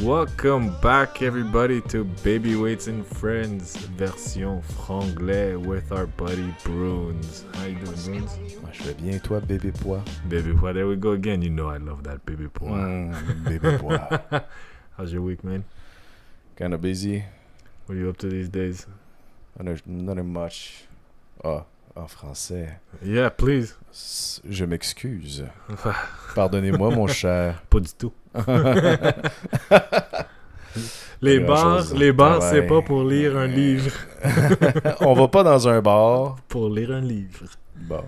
Welcome back, everybody, to Babyweights and Friends version Franglais with our buddy Bruns. How you doing, Bruns? Moi, je vais bien, toi, bébé pois. Baby boy, there we go again. You know I love that baby boy. Bébé pois. How's your week, man? Kind of busy. What are you up to these days? Not much. Ah, en français. Yeah, please. Je m'excuse. Pardonnez-moi, mon cher. Pas du tout. Les bars, c'est pas pour lire un livre. On va pas dans un bar. Pour lire un livre. Bon.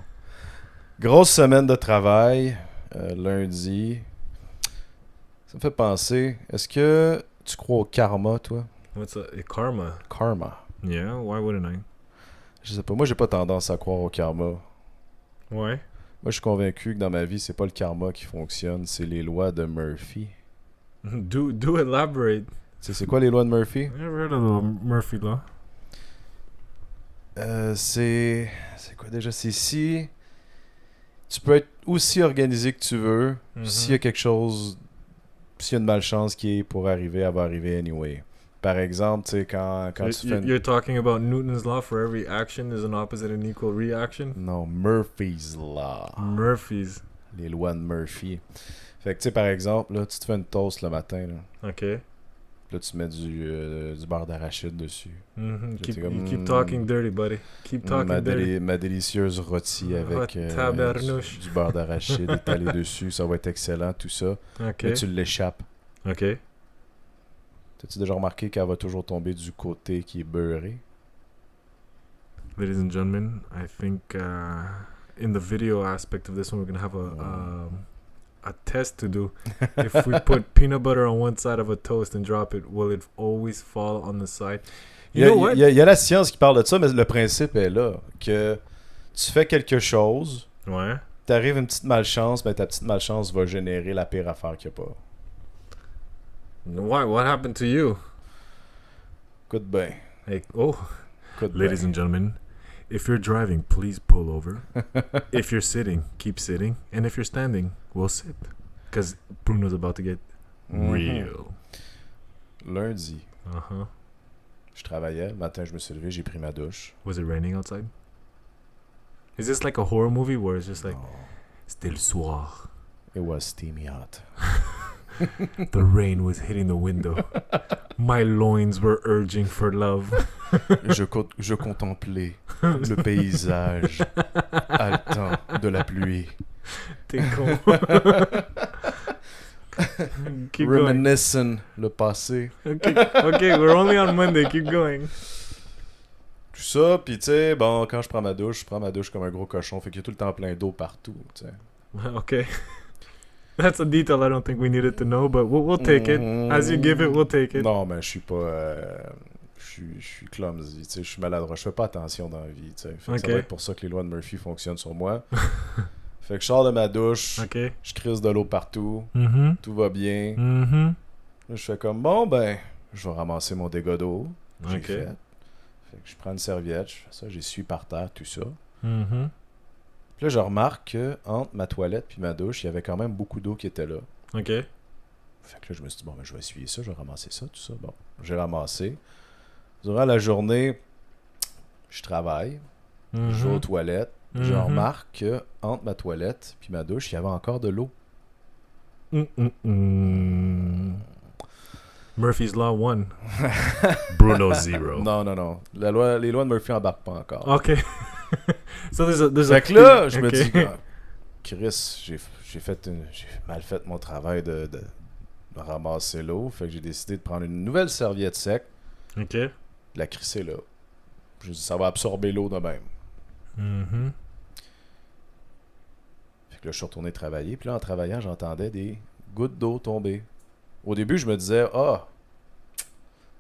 Grosse semaine de travail. Lundi. Ça me fait penser. Est-ce que tu crois au karma, toi? What's a karma? Karma. Yeah, why wouldn't I? Je sais pas. Moi, j'ai pas tendance à croire au karma. Ouais. Moi, je suis convaincu que dans ma vie, c'est pas le karma qui fonctionne, c'est les lois de Murphy. Do elaborate. Tu sais, c'est quoi les lois de Murphy? I never heard of the Murphy Law. C'est quoi déjà? C'est si tu peux être aussi organisé que tu veux, s'il y a quelque chose, s'il y a une malchance qui est pour arriver, elle va arriver anyway. Par exemple, tu sais, quand tu fais... You're talking about Newton's law for every action is an opposite and equal reaction? Non, Murphy's Law. Murphy's. Les lois de Murphy. Fait que, tu sais, par exemple, là, tu te fais une toast le matin, là. OK. Là, tu mets du beurre d'arachide dessus. Keep talking dirty, buddy. Keep talking dirty. Ma délicieuse rôtie avec du beurre d'arachide étalé dessus. Ça va être excellent, tout ça. OK. Mais tu l'échappes. OK. T'as-tu déjà remarqué qu'elle va toujours tomber du côté qui est beurré? Ladies and gentlemen, I think in the video aspect of this one, we're going to have a test to do. If we put peanut butter on one side of a toast and drop it, will it always fall on the side? Il y a la science qui parle de ça, mais le principe est là. Que tu fais quelque chose, Ouais. t'arrives une petite malchance, ben ta petite malchance va générer la pire affaire qu'il n'y a pas. Why? What happened to you? Écoute bien. Hey, Écoute ladies bien. and gentlemen, if you're driving, please pull over. If you're sitting, keep sitting. And if you're standing, we'll sit. Because Bruno's about to get real. Lundi, Uh-huh. je travaillais. Le matin, je me suis levé, j'ai pris ma douche. Was it raining outside? Is this like a horror movie where it's just like, Non, c'était le soir. it was steamy hot. The rain was hitting the window. My loins were urging for love. Je contemplais le paysage haletant de la pluie. T'es con. Keep going. Reminiscing le passé. Okay, we're only on Monday. Keep going. Tout ça, pis tu sais, bon, quand je prends ma douche comme un gros cochon, fait qu'il y a tout le temps plein d'eau partout, tu sais. Okay. That's a detail I don't think we needed to know, but we'll take it. As you give it, we'll take it. Non, mais je suis pas... je suis clumsy, tu sais, je suis maladroit, je fais pas attention dans la vie, tu sais. Fait que ça Ok. va être pour ça que les lois de Murphy fonctionnent sur moi. Fait que je sors de ma douche, Okay. je crisse de l'eau partout, Mm-hmm. tout va bien. Mm-hmm. Là, je fais comme, bon, ben, je vais ramasser mon dégât d'eau. J'ai Ok. fait. Fait que je prends une serviette, je fais ça, j'essuie par terre, tout ça. Mm-hmm. Puis là, je remarque que entre ma toilette puis ma douche, il y avait quand même beaucoup d'eau qui était là. Okay. Fait que là, je me suis dit, bon, ben, je vais essuyer ça, je vais ramasser ça, tout ça. Bon, j'ai ramassé. Durant la journée, je travaille, je vais aux toilettes. Je remarque que entre ma toilette puis ma douche, il y avait encore de l'eau. Murphy's Law 1. Bruno Zero. Non. Les lois de Murphy embarquent pas encore. Okay. So there's Fait que là, je me Okay. dis, ah, Chris, j'ai mal fait mon travail de ramasser l'eau. Fait que j'ai décidé de prendre une nouvelle serviette sec, Okay. de la crisser là. Je dis, ça va absorber l'eau de même. Mm-hmm. Fait que là, je suis retourné travailler. Puis là, en travaillant, j'entendais des gouttes d'eau tomber. Au début, je me disais,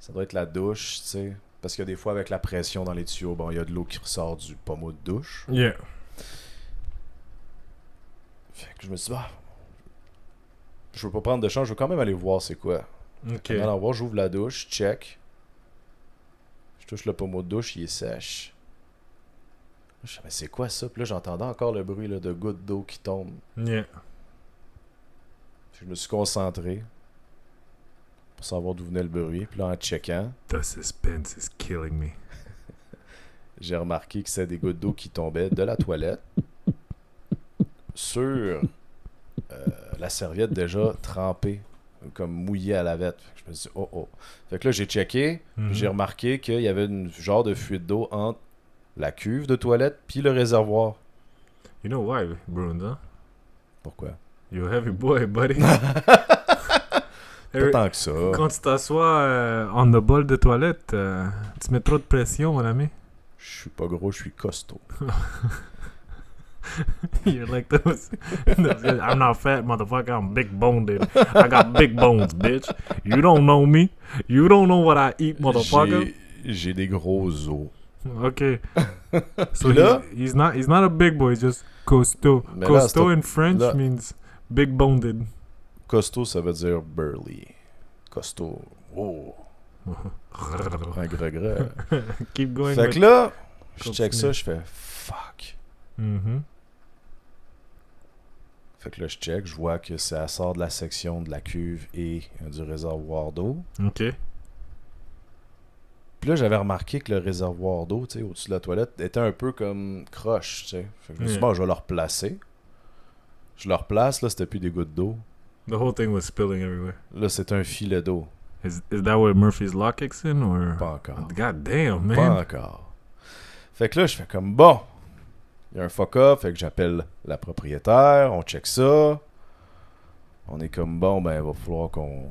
ça doit être la douche, tu sais. Parce que des fois, avec la pression dans les tuyaux, bon, il y a de l'eau qui ressort du pommeau de douche. Yeah. Fait que je me suis dit, je veux pas prendre de chance, je veux quand même aller voir c'est quoi. Okay. Alors, voir, j'ouvre la douche, check. Je touche le pommeau de douche, il est sèche. Je dis, mais c'est quoi ça? Puis là, j'entendais encore le bruit là, de gouttes d'eau qui tombent. Yeah. Puis je me suis concentré. pour savoir d'où venait le bruit. Puis là, en checkant, The suspense is killing me. j'ai remarqué que c'était des gouttes d'eau qui tombaient de la toilette sur la serviette déjà trempée, comme mouillée à la vette. Fait que je me suis dit, oh. Fait que là, j'ai checké, puis j'ai remarqué qu'il y avait une genre de fuite d'eau entre la cuve de toilette puis le réservoir. You know why, Bruno? Pourquoi? You're a heavy boy, buddy. Pas tant que ça. Quand tu t'assois on the bol de toilette, tu mets trop de pression, mon ami. Je suis pas gros, je suis costaud. You're like those guys. I'm not fat, motherfucker. I'm big boned. I got big bones, bitch. You don't know me. You don't know what I eat, motherfucker. J'ai des gros os. Okay. So là, he's not a big boy. He's just costaud. Mais Costaud là, in French là, means big boned. costaud, ça veut dire burly. Costaud. Oh. Un gras. Keep going. Fait que là, je check ça, je fais fuck. Fait que là, je check, je vois que ça sort de la section de la cuve et du réservoir d'eau. OK. Puis là, j'avais remarqué que le réservoir d'eau, tu sais, au-dessus de la toilette, était un peu comme croche, tu sais. Fait que je me suis dit, bon, je vais le replacer. Je le replace, là, c'était plus des gouttes d'eau. The whole thing was spilling everywhere. Là, c'est un filet d'eau. Is that where Murphy's Law kicks in, or? Pas encore. God damn, man. Pas encore. Fait que là, je fais comme, bon, il y a un fuck-up, fait que j'appelle la propriétaire, on check ça. On est comme, bon, ben, il va falloir qu'on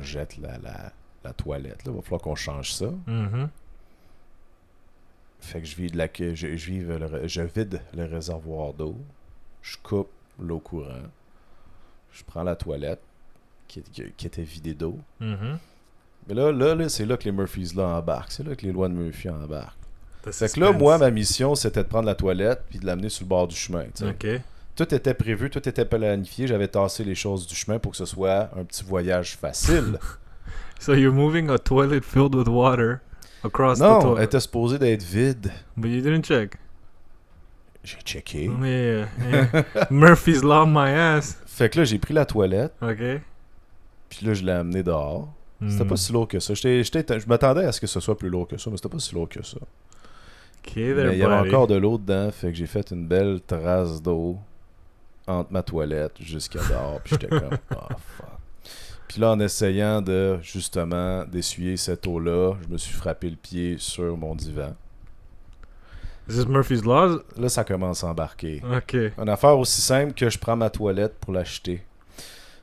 jette la toilette, là. Il va falloir qu'on change ça. Fait que je vide le réservoir d'eau. Je coupe l'eau courante. Je prends la toilette qui était vidée d'eau. Mais là, c'est là que les Murphys là embarquent. C'est là que les lois de Murphy embarquent. Fait que là, moi, ma mission, c'était de prendre la toilette puis de l'amener sur le bord du chemin. OK. Tout était prévu, tout était planifié. J'avais tassé les choses du chemin pour que ce soit un petit voyage facile. So you're moving a toilet filled with water across the Non, toilet. elle était supposée d'être vide. But you didn't check. J'ai checké. Yeah. Murphy's Law my ass. Fait que là, j'ai pris la toilette. OK. Puis là, je l'ai amené dehors. C'était pas si lourd que ça. Je m'attendais à ce que ce soit plus lourd que ça, mais c'était pas si lourd que ça. Okay, Mais il y avait encore de l'eau dedans, fait que j'ai fait une belle trace d'eau entre ma toilette jusqu'à dehors. Puis j'étais comme, oh fuck. Puis là, en essayant de, justement, d'essuyer cette eau-là, je me suis frappé le pied sur mon divan. Is this Murphy's Law? Là, ça commence à embarquer. OK. Une affaire aussi simple que je prends ma toilette pour l'acheter.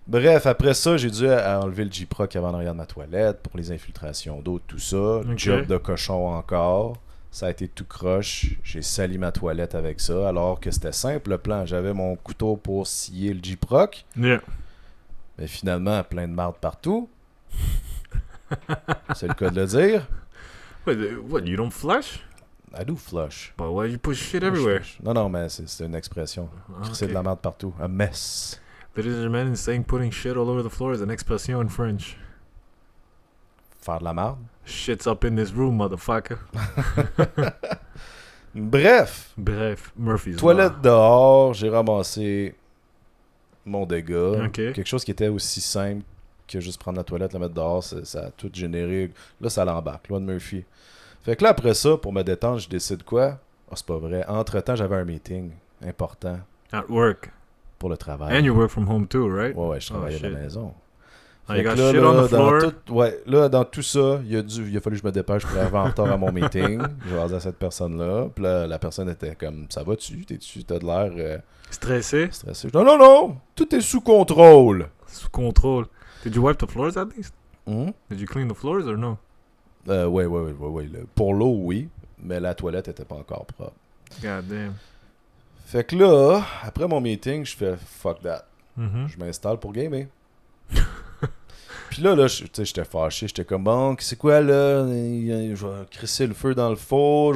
Bref, après ça, j'ai dû enlever le J-Pro qui avait en arrière de ma toilette pour les infiltrations d'eau, tout ça. Okay. Job de cochon encore. Ça a été tout croche. J'ai sali ma toilette avec ça, alors que c'était simple le plan. J'avais mon couteau pour scier le J-Proc. Yeah. Mais finalement, plein de marde partout. C'est le cas de le dire. Wait, what, you don't flush? I do flush. But why you push shit everywhere? Non, mais c'est une expression. C'est de la merde partout. A mess. Ladies and gentlemen, saying putting shit all over the floor is an expression in French. Faire de la merde. Shit's up in this room, motherfucker. Bref, Murphy's toilette Law. dehors, j'ai ramassé mon dégât. Ok. Quelque chose qui était aussi simple que juste prendre la toilette, la mettre dehors, ça a tout généré. Là, ça l'embarque, loi de Murphy. Fait que là, après ça, pour me détendre, je décide quoi? Ah, c'est pas vrai. Entre-temps, j'avais un meeting important At work. pour le travail. And you work from home too, right? Ouais, je travaillais Oh, à la shit. maison. Oh, Fait you got que là, shit on the floor? Dans tout ça, il a fallu que je me dépêche pour arriver en retard à mon meeting. Je vais à cette personne-là. Puis là, la personne était comme, ça va-tu? T'as de l'air Stressé? stressé. Non, tout est sous contrôle. Sous contrôle. Did you wipe the floors at least? Hum? Did you clean the floors or no? Ouais. Pour l'eau, oui. Mais la toilette était pas encore propre. God damn. Fait que là, après mon meeting, je fais fuck that. Mm-hmm. Je m'installe pour gamer. Puis là, j'étais fâché. J'étais comme, bon, c'est quoi là? Je vais crisser le feu dans le four.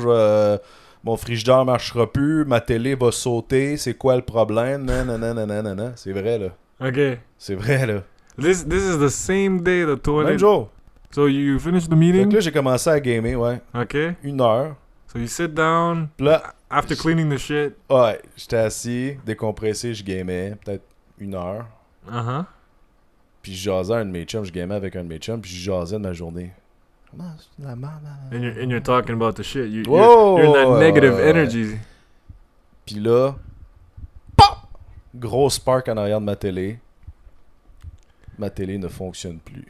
Mon frigidaire marchera plus. Ma télé va sauter. C'est quoi le problème? Nanana. C'est vrai, là. Okay. C'est vrai, là. This is the same day the toilet. Même jour. So you finished the Fait meeting? que là, j'ai commencé à gamer, ouais. Okay. 1 heure. So you sit down Puis là, after cleaning the shit. ouais, j'étais assis, décompressé, je gamais. Peut-être 1 heure. Uh-huh. Puis je jasais à un de mes chums, je gamais avec un de mes chums, puis je jasais de ma journée. Comment c'est de la merde? And you're talking about the shit. Whoa! You're in that negative energy. Puis là, pop! Gros spark en arrière de ma télé. Ma télé ne fonctionne plus.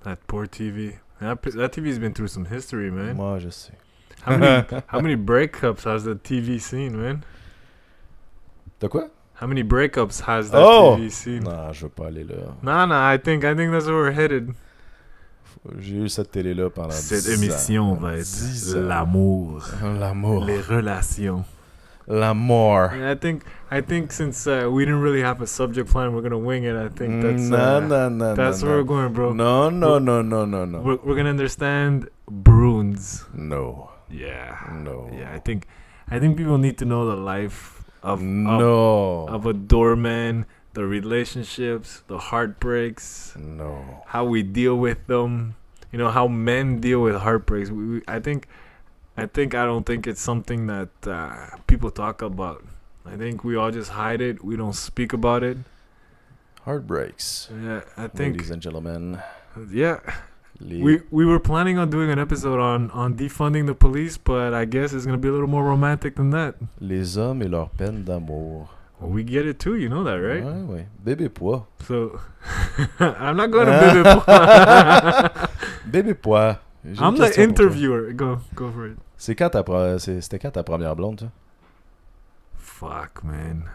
That poor TV. That TV's been through some history, man. Moi, je sais. How many breakups has the TV seen, man? De quoi? How many breakups has that TV seen? Non, je veux pas aller là. Nah, I think that's where we're headed. J'ai eu cette télé-là pendant 10 ans. Cette émission va être l'amour. L'amour. Les relations. L'amour. And I think since we didn't really have a subject plan, we're gonna wing it. I think that's that's where we're going, bro. No. We're gonna understand Bruins. No. Yeah. No. Yeah, I think people need to know the life of a doorman, the relationships, the heartbreaks, how we deal with them. You know how men deal with heartbreaks. I don't think it's something that people talk about. I think we all just hide it. We don't speak about it. Heartbreaks. Yeah, I think. Ladies and gentlemen. Yeah. We were planning on doing an episode on defunding the police, but I guess it's going to be a little more romantic than that. Les hommes et leur peine d'amour. Well, we get it too, you know that, right? Ouais. Bébé pois. So, I'm not going to Bébé pois. Bébé pois. I'm the interviewer. Go for it. C'était quand ta première blonde, ça? Fuck, man.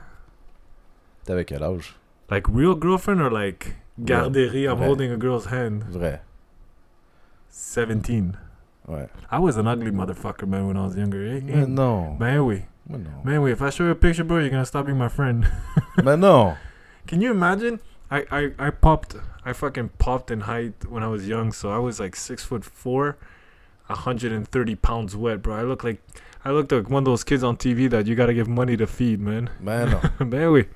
T'avais quel âge? Like real girlfriend or like garderie? I'm Vrai. holding a girl's hand. Vrai. 17. Ouais. I was an ugly motherfucker, man, when I was younger. Mais non. Man, oui. Mais non. Man, wait, if I show you a picture, bro, you're gonna stop being my friend. Mais non. Can you imagine? I fucking popped in height when I was young, so I was like 6'4", 130 pounds wet, bro. I looked like one of those kids on TV that you gotta give money to feed, man. Mais non. Man, oui.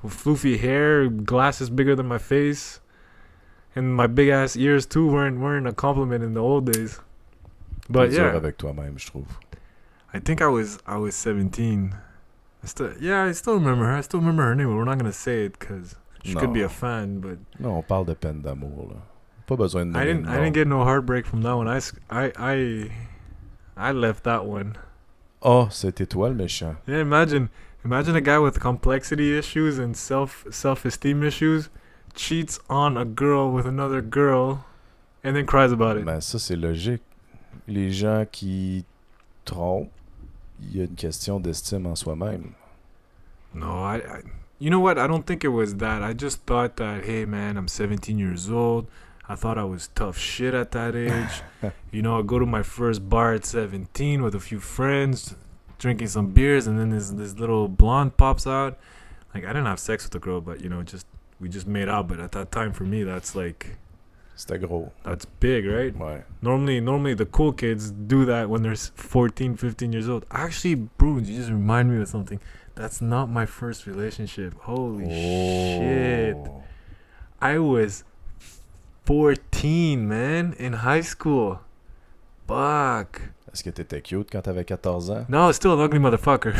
With floofy hair, glasses bigger than my face, and my big ass ears too weren't a compliment in the old days. But yeah, avec toi-même, je trouve. I think I was 17. I still remember her. I still remember her name, but we're not gonna say it because she could be a fan. But non, on parle de peine d'amour là. Pas besoin de. I didn't get no heartbreak from that one. I left that one. Oh, c'était toi le méchant. Yeah, imagine a guy with complexity issues and self-esteem issues cheats on a girl with another girl and then cries about it. Ben ça c'est logique. Les gens qui trompent, il y a une question d'estime en soi-même. No, I you know what? I don't think it was that. I just thought that, hey man, I'm 17 years old. I thought I was tough shit at that age. You know, I go to my first bar at 17 with a few friends, drinking some beers, and then this little blonde pops out. Like, I didn't have sex with the girl, but, you know, we just made out. But at that time, for me, that's like... C'était gros. That's big, right? Ouais. Normally the cool kids do that when they're 14, 15 years old. Actually, Bruno, you just remind me of something. That's not my first relationship. Holy shit. I was 14, man, in high school. Fuck. Est-ce que t'étais cute quand t'avais 14 ans? No, still an ugly motherfucker.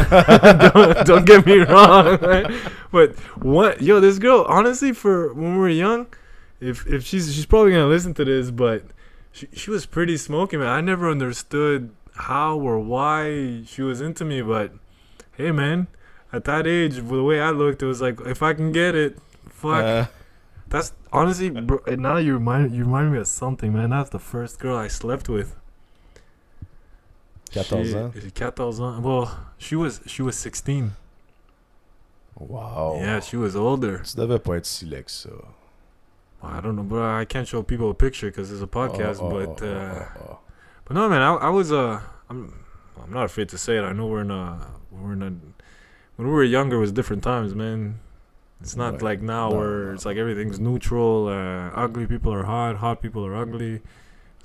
don't get me wrong, man. But what? Yo, this girl, honestly, for when we were young, if she's probably gonna listen to this, but she was pretty smoky, man. I never understood how or why she was into me, but hey, man, at that age, the way I looked, it was like, if I can get it, fuck. That's honestly, bro, now you remind me of something, man. That's the first girl I slept with. 14 ans? 14 ans. Well, she was 16. Wow. Yeah, she was older. Tu devais pas être si laid que ça. I don't know, bro. I can't show people a picture because it's a podcast, but no, man. I was I'm not afraid to say it. I know we're in a when we were younger, it was different times, man. It's not like now where it's like everything's neutral. Ugly people are hot people are ugly.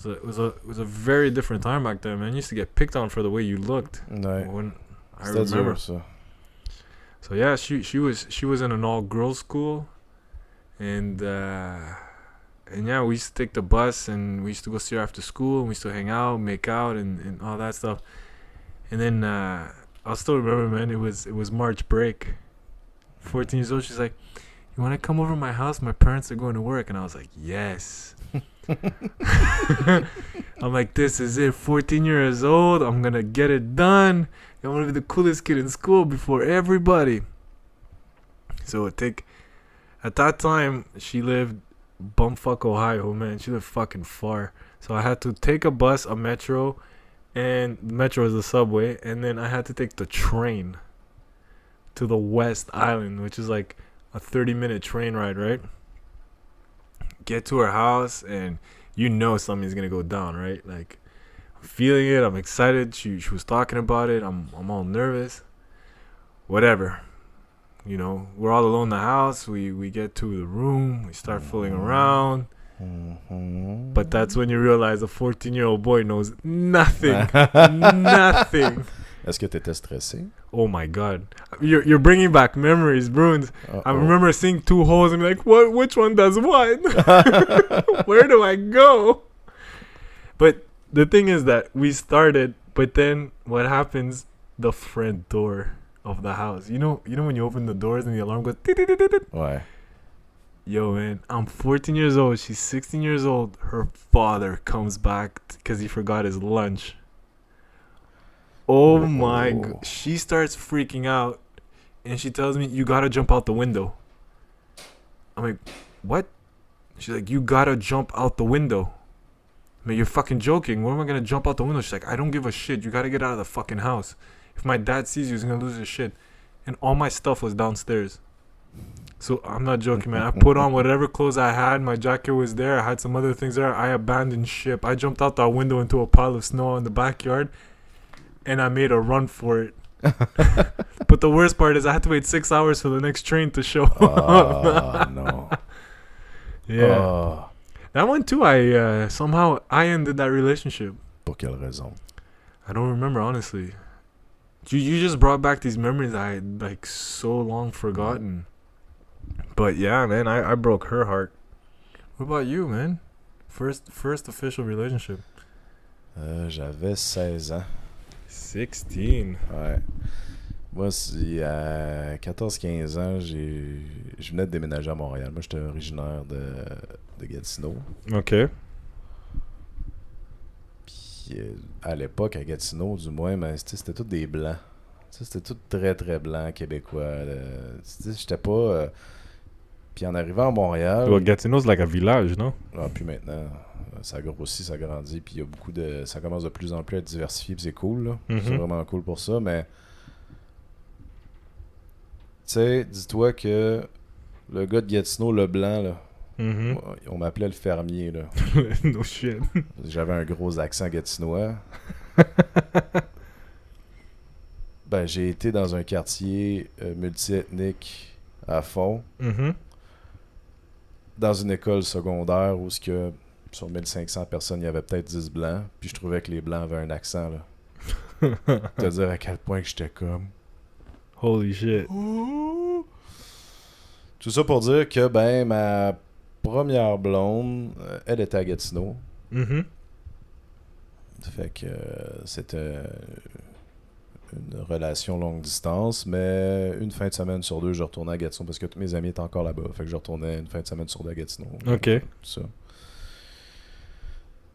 It was a very different time back then, man. You used to get picked on for the way you looked. Ouais. When I C'était remember. dur, ça. So yeah, she was in an all girls school, and yeah, we used to take the bus and we used to go see her after school and we used to hang out, make out, and all that stuff. And then I'll still remember, man. It was March break. 14 years old. She's like, "You you want to come over to my house? My parents are going to work. And I was like, yes. I'm like, this is it. 14 years old. I'm going to get it done. I'm going to be the coolest kid in school before everybody. So at that time, she lived bumfuck Ohio, man. She lived fucking far. So I had to take a bus, a metro, and the metro is the subway. And then I had to take the train to the West Island, which is like a 30-minute train ride, right? Get to her house, and you know something's gonna go down, right? Like, I'm feeling it. I'm excited. She was talking about it. I'm all nervous. Whatever. You know, we're all alone in the house. We get to the room. We start fooling around. But that's when you realize a 14-year-old boy knows nothing. Nothing. Est-ce que t'étais stressé? Oh my God, you're bringing back memories, Bruins. I remember seeing two holes and be like, what? Which one does what? Where do I go? But the thing is that we started, but then what happens? The front door of the house. You know when you open the doors and the alarm goes. Ouais. Yo, man, I'm 14 years old. She's 16 years old. Her father comes back because he forgot his lunch. Oh my God. She starts freaking out and she tells me, you gotta jump out the window. I'm like, what? She's like, you gotta jump out the window. I'm like, you're fucking joking. Where am I gonna jump out the window? She's like, I don't give a shit. You gotta get out of the fucking house. If my dad sees you, he's gonna lose his shit. And all my stuff was downstairs. So I'm not joking, man. I put on whatever clothes I had. My jacket was there. I had some other things there. I abandoned ship. I jumped out that window into a pile of snow in the backyard. And I made a run for it. But the worst part is I had to wait 6 hours for the next train to show up. No. Yeah. That one too, somehow I ended that relationship. Pour quelle raison? I don't remember, honestly. You just brought back these memories I had like so long forgotten. But yeah, man, I broke her heart. What about you, man? First official relationship. J'avais 16 ans. 16. Ouais. Moi, à 14-15 ans, je venais de déménager à Montréal. Moi, j'étais originaire de Gatineau. OK. Puis à l'époque, à Gatineau, du moins, ben, c'était tous des blancs. C'était tout très, très blanc, québécois. J'étais pas... Puis en arrivant à Montréal... Well, Gatineau, c'est like un village, non? Ah, puis maintenant, ça grossit, ça grandit, puis il y a beaucoup de... Ça commence de plus en plus à être diversifié, puis c'est cool, là. Mm-hmm. C'est vraiment cool pour ça, mais... Tu sais, dis-toi que le gars de Gatineau, le blanc, là, on m'appelait le fermier, là. No shit. J'avais un gros accent gatinois. Ben, j'ai été dans un quartier multiethnique à fond. Mm-hmm. Dans une école secondaire où sur 1500 personnes, il y avait peut-être 10 blancs. Puis je trouvais que les blancs avaient un accent, là. Te dire à quel point que j'étais comme... Holy shit. Tout ça pour dire que, ben, ma première blonde, elle était à Gatineau. Mm-hmm. Ça fait que c'était une relation longue distance, mais une fin de semaine sur deux, je retournais à Gatineau parce que tous mes amis étaient encore là-bas. Fait que je retournais une fin de semaine sur deux à Gatineau. OK. Tout ça.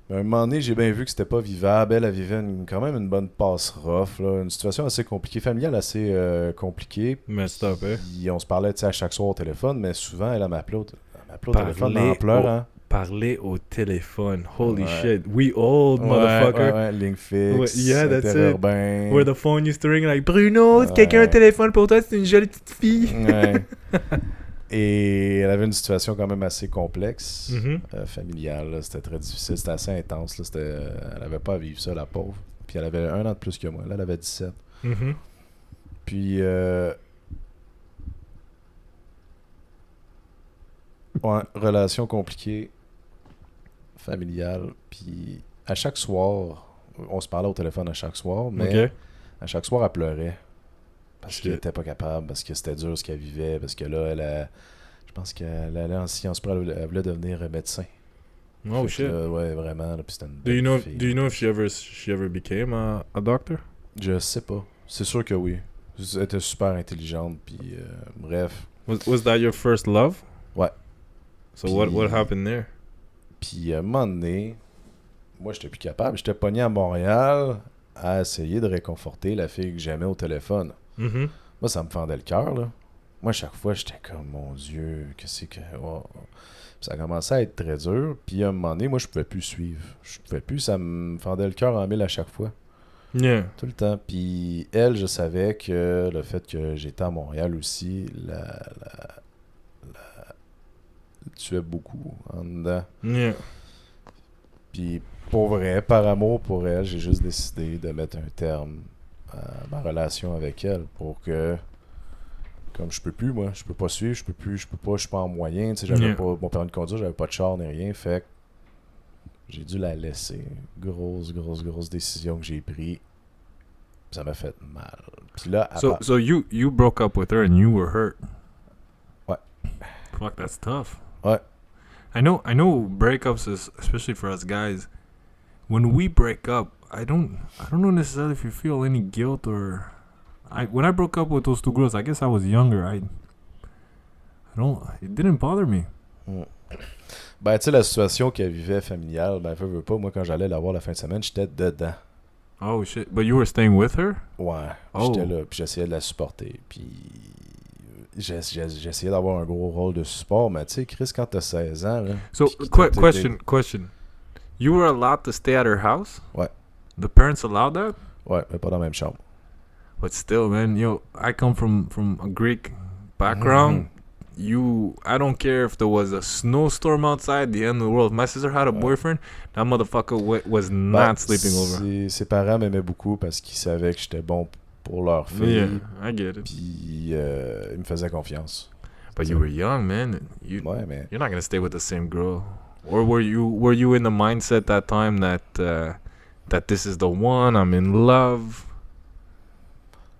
Mais à un moment donné, j'ai bien vu que c'était pas vivable. Elle vivait quand même une bonne passe rough, là. Une situation assez compliquée, familiale assez compliquée. Mais stop, hein. Puis on se parlait à chaque soir au téléphone, mais souvent elle m'appelait au téléphone en pleurant. Parler au téléphone. Holy shit. We old, motherfucker. Ouais, ligne fixe. Yeah, that's it. Urbain. Where the phone used to ring like, Bruno, quelqu'un a un téléphone pour toi, c'est une jolie petite fille. Ouais. Et elle avait une situation quand même assez complexe, familiale. Là. C'était très difficile, c'était assez intense. Là. Elle n'avait pas à vivre ça, la pauvre. Puis elle avait 1 an de plus que moi. Là, elle avait 17. Mm-hmm. Puis, ouais, relation compliquée, familiale. Puis, à chaque soir, on se parlait au téléphone à chaque soir, mais à chaque soir, elle pleurait. Parce qu'elle n'était pas capable, parce que c'était dur ce qu'elle vivait, parce que là, je pense qu'elle allait en sciences pro, elle voulait devenir médecin. Oh shit. Là, ouais, vraiment. Là, puis c'était une do you know if fille. she ever became a doctor? Je sais pas. C'est sûr que oui. Elle était super intelligente, puis bref. Was that your first love? Ouais. So what happened there? Puis à un moment donné, moi, j'étais plus capable. J'étais pogné à Montréal à essayer de réconforter la fille que j'aimais au téléphone. Mm-hmm. Moi, ça me fendait le cœur, là. Moi, chaque fois, j'étais comme, mon Dieu, qu'est-ce que... Oh. Ça a commencé à être très dur. Puis à un moment donné, moi, je pouvais plus suivre. Je pouvais plus, ça me fendait le cœur en mille à chaque fois. Yeah. Tout le temps. Puis elle, je savais que le fait que j'étais à Montréal aussi, la tuait beaucoup en dedans. Yeah. Puis pour vrai, par amour pour elle, j'ai juste décidé de mettre un terme à ma relation avec elle pour que, comme je peux plus, moi, je peux pas suivre, je suis pas en moyen, tu sais, j'avais pas mon permis de conduire, j'avais pas de char ni rien, fait que j'ai dû la laisser. Grosse décision que j'ai prise. Ça m'a fait mal. Puis là, so you broke up with her and you were hurt. Ouais. Fuck, that's tough. Ouais. I know breakups is, especially for us guys, when we break up, I don't know necessarily if you feel any guilt or when I broke up with those two girls, I guess I was younger. It didn't bother me. Ben, tu sais, la situation qu'elle vivait familiale, ben, veux pas, moi, quand j'allais la voir la fin de semaine, j'étais dedans. Oh, shit. But you were staying with her? Ouais. Oh. J'étais là, puis j'essayais de la supporter. Puis j'essayais d'avoir un gros rôle de support, mais tu sais, Chris, quand t'as 16 ans, là... So, question. You were allowed to stay at her house? Ouais. The parents allowed that? Ouais, mais pas dans la même chambre. But still, man, I come from a Greek background. I don't care if there was a snowstorm outside, the end of the world. If my sister had a boyfriend, that motherfucker was not sleeping over. Ses parents m'aimaient beaucoup parce qu'ils savaient que j'étais bon pour leur fille. Yeah, I get it. Puis ils me faisaient confiance. But you were young, man. Ouais, mais... You're not gonna stay with the same girl. Or were you in the mindset that time that this is the one, I'm in love?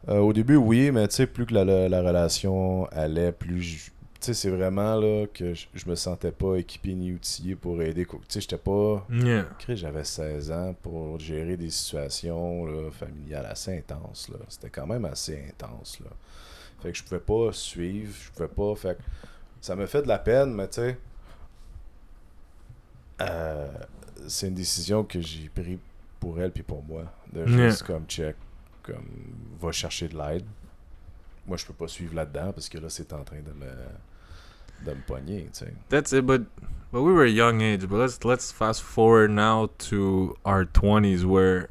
Au début, oui, mais tu sais, plus que la relation allait, plus... Tu sais, c'est vraiment là que je me sentais pas équipé ni outillé pour aider. Tu sais, j'étais pas... Yeah. J'avais 16 ans pour gérer des situations là, familiales assez intenses. Là. C'était quand même assez intense. Là. Fait que je pouvais pas suivre, je pouvais pas... Fait que ça me fait de la peine, mais tu sais... c'est une décision que j'ai prise pour elle puis pour moi. De juste comme check, comme va chercher de l'aide. Moi, je peux pas suivre là-dedans parce que là, c'est en train de me pogner, tu sais. That's it, but we were a young age. But let's fast forward now to our 20s, where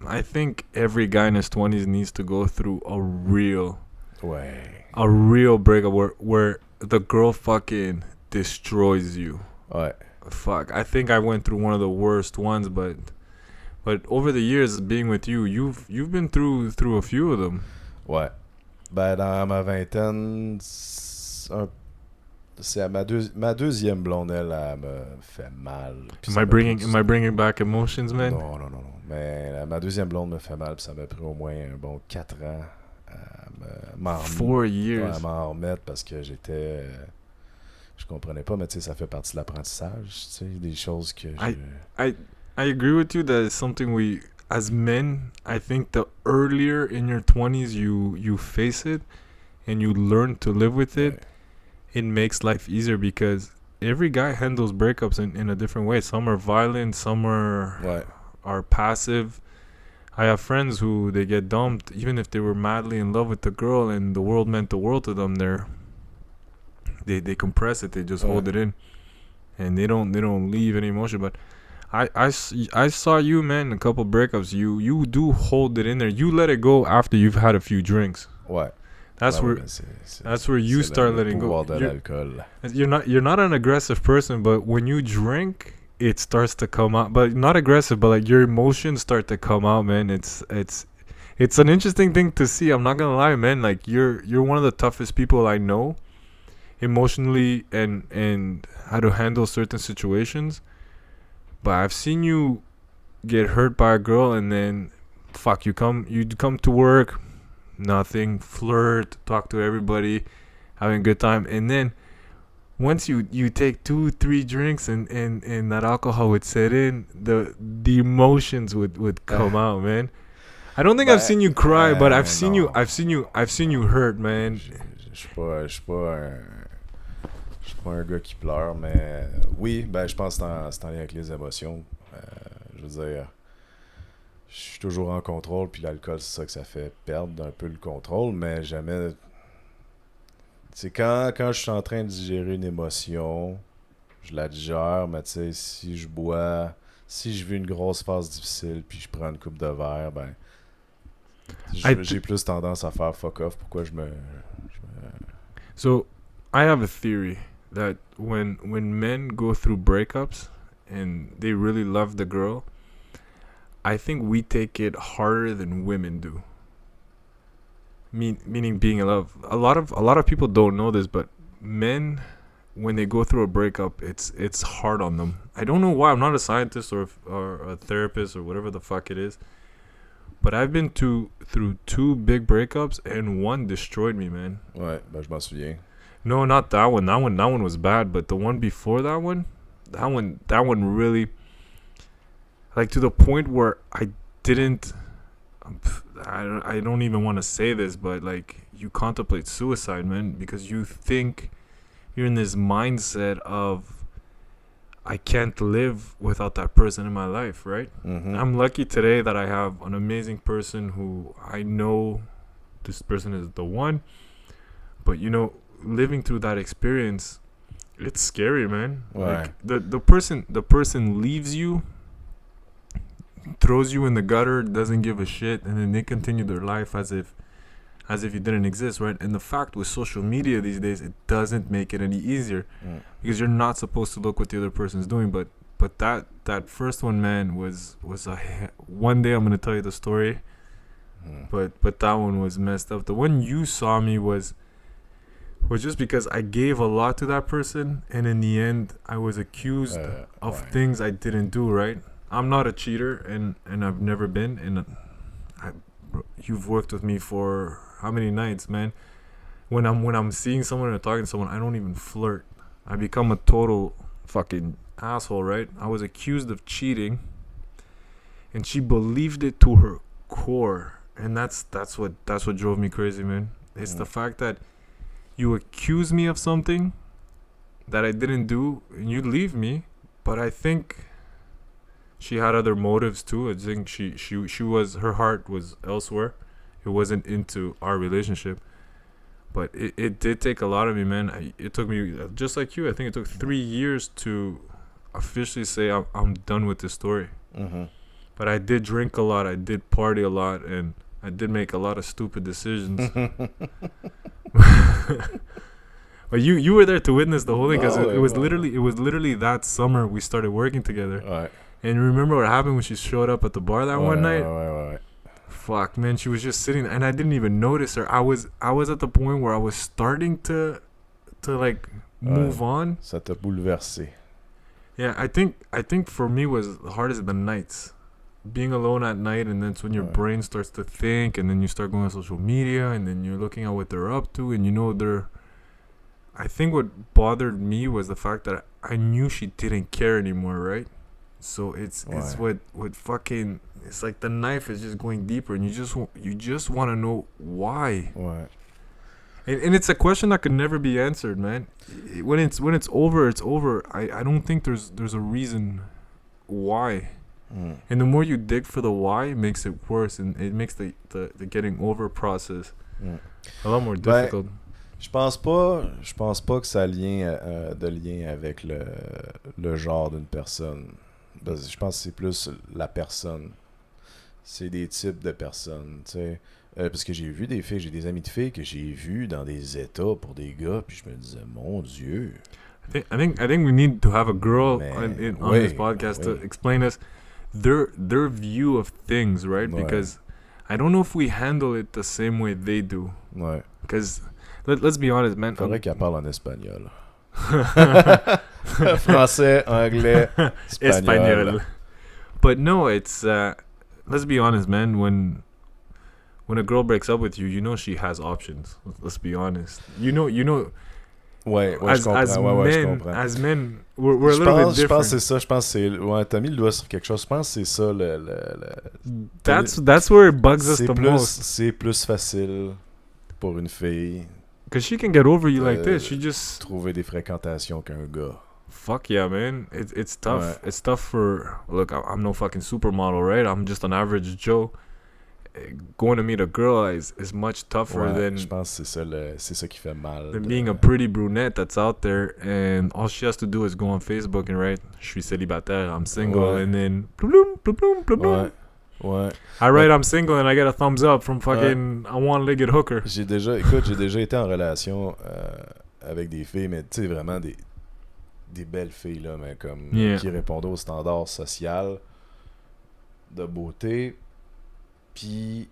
I think every guy in his 20s needs to go through a real breakup where the girl fucking destroys you. Ouais. Fuck, I think I went through one of the worst ones, but over the years being with you, you've been through a few of them. Ouais. Ben, dans ma vingtaine, c'est ma deuxième blonde, elle me fait mal. Am I bringing back emotions, man? Non. Mais ma deuxième blonde me fait mal, puis ça m'a pris au moins un bon 4 ans à m'en 4 years. Ouais, à m'en remettre parce que j'étais... je comprenais pas, mais tu sais, ça fait partie de l'apprentissage, tu sais, des choses que I agree with you that it's something we, as men, I think the earlier in your 20s you face it and you learn to live with it, it makes life easier because every guy handles breakups in a different way. Some are violent, some are passive. I have friends who they get dumped even if they were madly in love with the girl and the world meant the world to them. They compress it, they just hold it in, and they don't leave any emotion. But I saw you, man, a couple breakups. You do hold it in there. You let it go after you've had a few drinks. Ouais. That's where you start letting go. You're not an aggressive person, but when you drink, it starts to come out. But not aggressive, but like your emotions start to come out, man. It's an interesting thing to see. I'm not gonna lie, man. Like you're one of the toughest people I know, emotionally and how to handle certain situations. But I've seen you get hurt by a girl and then you come to work, nothing, flirt, talk to everybody, having a good time, and then once you take 2-3 drinks and that alcohol would set in, the emotions would come out, man. I don't think I've seen you cry, but I've seen you hurt, man. Je suis pas un gars qui pleure, mais oui, ben je pense que c'est en lien avec les émotions. Je veux dire, je suis toujours en contrôle, puis l'alcool, c'est ça que ça fait perdre un peu le contrôle, mais jamais... C'est quand je suis en train de digérer une émotion, je la digère, mais tu sais, si je bois, si je vis une grosse phase difficile, puis je prends une coupe de verre, ben, j'ai plus tendance à faire fuck off. Pourquoi je me... So, I have a theory that when men go through breakups and they really love the girl, I think we take it harder than women do. Meaning being in love. A lot of people don't know this, but men, when they go through a breakup, it's hard on them. I don't know why. I'm not a scientist or a therapist or whatever the fuck it is, but I've been through 2 big breakups and one destroyed me, man. Ouais, ben je m'en souviens. No, not that one. That one was bad, but the one before that one really, like, to the point where I don't even want to say this, but like, you contemplate suicide, man, because you think you're in this mindset of, I can't live without that person in my life, right? Mm-hmm. I'm lucky today that I have an amazing person who I know this person is the one, but you know, living through that experience, it's scary, man. Ouais. Like the person leaves you, throws you in the gutter, doesn't give a shit, and then they continue their life as if you didn't exist, right? And the fact with social media these days, it doesn't make it any easier because you're not supposed to look what the other person's doing. But that first one, man, was one day I'm gonna tell you the story, but that one was messed up. The one you saw me was just because I gave a lot to that person, and in the end I was accused of things I didn't do, right? I'm not a cheater, and I've never been. And you've worked with me for how many nights, man? When I'm seeing someone or talking to someone, I don't even flirt. I become a total fucking asshole, right? I was accused of cheating, and she believed it to her core, and that's what drove me crazy, man. It's the fact that you accuse me of something that I didn't do, and you leave me, but I think she had other motives too. I think she was, her heart was elsewhere. It wasn't into our relationship. But it did take a lot of me, man. It took me, just like you, I think it took 3 years to officially say I'm done with this story. Mm-hmm. But I did drink a lot. I did party a lot, and I did make a lot of stupid decisions. But you were there to witness the whole thing, because it was literally that summer we started working together. Ouais. And remember what happened when she showed up at the bar that one night? Ouais. Fuck, man, she was just sitting, and I didn't even notice her. I was at the point where I was starting to like move on. Ça t'a bouleversé. Yeah, I think for me was the hardest the nights. Being alone at night, and then it's when your brain starts to think, and then you start going on social media, and then you're looking at what they're up to, and you know I think what bothered me was the fact that I knew she didn't care anymore, right? So it's what fucking, it's like the knife is just going deeper, and you just want to know why. Ouais. And it's a question that could never be answered, man. When it's over, it's over. I don't think there's a reason why. And the more you dig for the why, it makes it worse, and it makes the getting over process a lot more difficult. Je pense pas que ça a de lien avec le genre d'une personne. Je pense que c'est plus la personne. C'est des types de personnes, tu sais. Parce que j'ai vu des filles, j'ai des amis de filles que j'ai vues dans des états pour des gars, puis je me disais, mon Dieu. I think we need to have a girl on this podcast to explain us their view of things, right? Because I don't know if we handle it the same way they do. Ouais. Because let's be honest, man. Faudrait qu'elle parle en espagnol. Français, anglais, espagnol. But no, it's let's be honest, man. When a girl breaks up with you, you know she has options. Let's be honest. You know. Ouais, je comprends. As men, we're a little bit different. Je pense que c'est ça. Je pense que c'est... Ouais, t'as mis le doigt sur quelque chose. Je pense que c'est ça That's where it bugs us the most. C'est plus facile pour une fille Because she can get over you like this. She just... Trouver des fréquentations qu'un gars. Fuck yeah, man. It's tough. Ouais. It's tough for... Look, I'm no fucking supermodel, right? I'm just an average Joe. Going to meet a girl is much tougher than... Je pense que c'est ça qui fait mal. Than being a pretty brunette that's out there, and all she has to do is go on Facebook and write, je suis célibataire, I'm single, and then... Bloom, bloom, bloom, bloom, bloom. Ouais. I write I'm single and I get a thumbs up from fucking a one-legged hooker. J'ai déjà été en relation avec des filles, mais tu sais, vraiment des belles filles, là, mais comme qui répondaient aux standards sociaux de beauté. Puis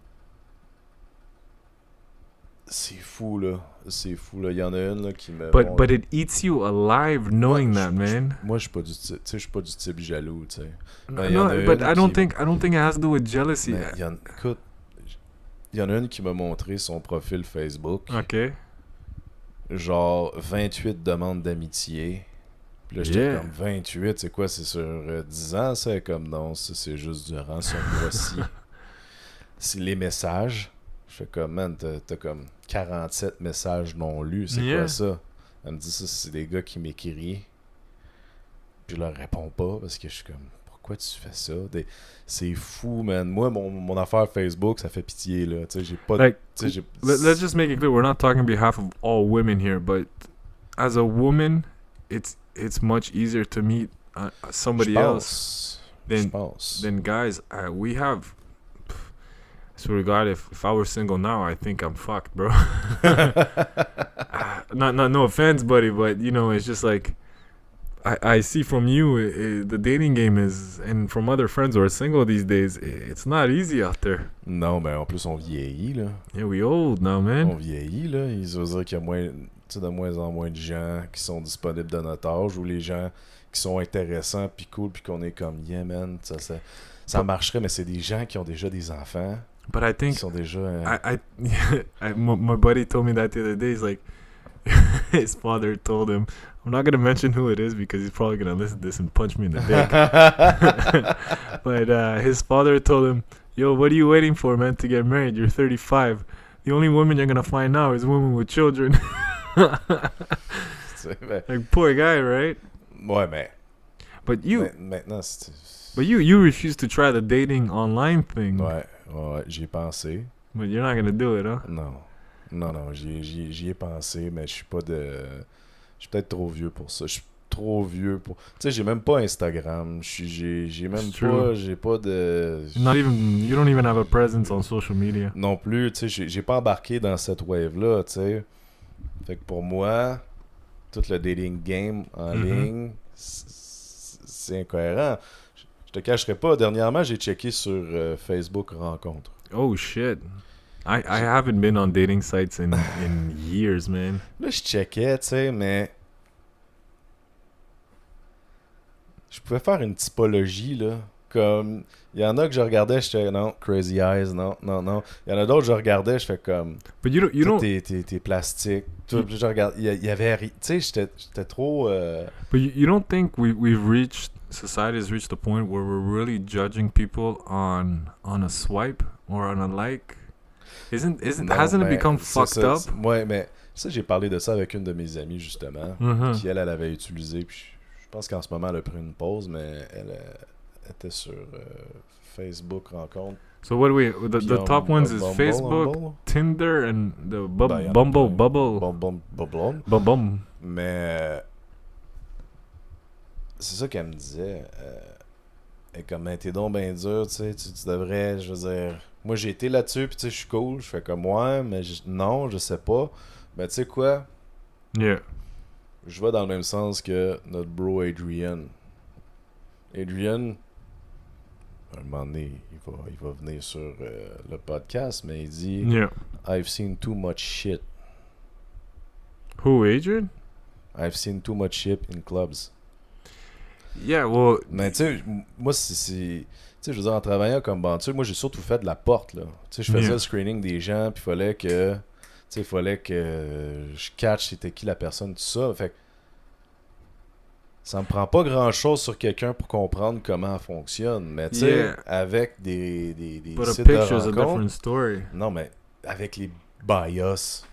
c'est fou, là. Il y en a une là, qui me... But it eats you alive knowing that, man. Moi, je suis pas du type jaloux, tu sais. No, but I don't think it has to do with jealousy. Écoute, il y en a une qui m'a montré son profil Facebook. OK. Genre 28 demandes d'amitié. Puis là, j'étais comme 28, c'est quoi? C'est sur 10 ans, ça? Comme non, ça, c'est juste durant ce mois-ci. C'est les messages. Je fais comme, man, t'as comme 47 messages non lus. C'est quoi ça? Elle me dit ça, c'est des gars qui m'écrivent. Puis je leur réponds pas parce que je suis comme, pourquoi tu fais ça? C'est fou, man. Moi, mon affaire Facebook, ça fait pitié, là. Tu sais, j'ai pas... Like, let's just make it clear. We're not talking on behalf of all women here, but as a woman, it's much easier to meet somebody else than guys. We have... So regard if I were single now, I think I'm fucked, bro. No offense, buddy, but you know, it's just like I see from you the dating game is, and from other friends who are single these days, it's not easy out there. Non, mais en plus on vieillit là. Yeah, we old now, man. On vieillit là. Il veut dire qu'il y a de moins en moins de gens qui sont disponibles de notre âge, ou les gens qui sont intéressants puis cool puis qu'on est comme yeah man, ça marcherait, mais c'est des gens qui ont déjà des enfants. But I think my buddy told me that the other day. He's like, his father told him, I'm not gonna mention who it is because he's probably gonna listen to this and punch me in the dick. But his father told him, yo, what are you waiting for, man, to get married? You're 35. The only women you're gonna find now is women with children. Like, poor guy, right? Ouais, mais... But you... Maintenant, But you refuse to try the dating online thing. Ouais, j'y ai pensé. But you're not gonna do it, huh? Non, j'y ai pensé, mais je suis peut-être trop vieux pour ça. Je suis trop vieux pour... Tu sais, j'ai même pas Instagram. J'ai pas de... You don't even have a presence on social media. Non plus, tu sais, j'ai pas embarqué dans cette wave-là, tu sais. Fait que pour moi, tout le dating game en ligne, c'est incohérent. Je te cacherai pas, dernièrement, j'ai checké sur Facebook Rencontres. Oh shit. I haven't been on dating sites in years, man. Là, je checkais, tu sais, mais je pouvais faire une typologie, là. Comme, il y en a que je regardais, j'étais, non, crazy eyes, non. Il y en a d'autres, je regardais, je fais comme, but you don't t'es plastique. Je regarde, il y avait, tu sais, j'étais trop... But you don't think society has reached a point where we're really judging people on a swipe or on a like? Hasn't it become fucked up? Ouais, mais ça, j'ai parlé de ça avec une de mes amies, justement, qui, elle avait utilisé, puis je pense qu'en ce moment, elle a pris une pause, mais elle était sur Facebook Rencontre. So what do we... The top ones is Facebook, Bumble? Tinder, and the Bumble. Mais... c'est ça qu'elle me disait. Et comme, t'es donc bien dur, tu sais, tu devrais, je veux dire... Moi, j'ai été là-dessus, puis tu sais, je suis cool. Je fais comme, ouais, mais non, je sais pas. Mais tu sais quoi? Yeah. Je vais dans le même sens que notre bro Adrian. Adrian, à un moment donné, il va venir sur le podcast, mais il dit, yeah. I've seen too much shit. Who, Adrian? I've seen too much shit in clubs. Yeah, well... Mais tu sais, moi, c'est... Tu sais, je veux dire, en travaillant comme banquier, moi, j'ai surtout fait de la porte, là. Tu sais, je faisais le screening des gens, puis il fallait que je catch c'était qui la personne, tout ça. Fait que ça me prend pas grand-chose sur quelqu'un pour comprendre comment elle fonctionne. Mais tu sais, avec des But sites a picture's de a different story. Non, mais avec les bias.